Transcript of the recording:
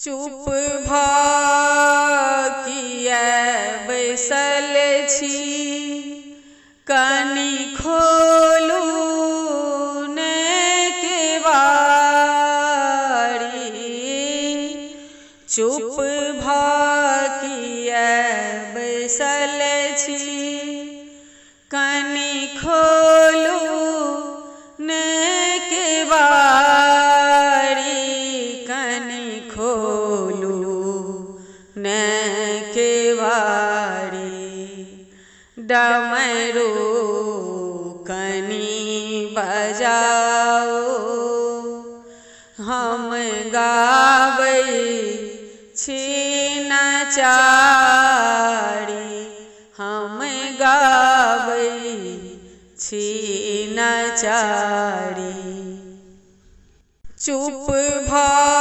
चुप भ किया बैसल छी, कनि खोलू ने केवाड़ी। चुप भ किया बैसल छी, कनि खोलू ने केवाड़ी। कनि खोलू ने केवाड़ी। डमरू कनि बजाओ, हम गाबै छी नचारी। हम गाबै छी नचारी। चुप भ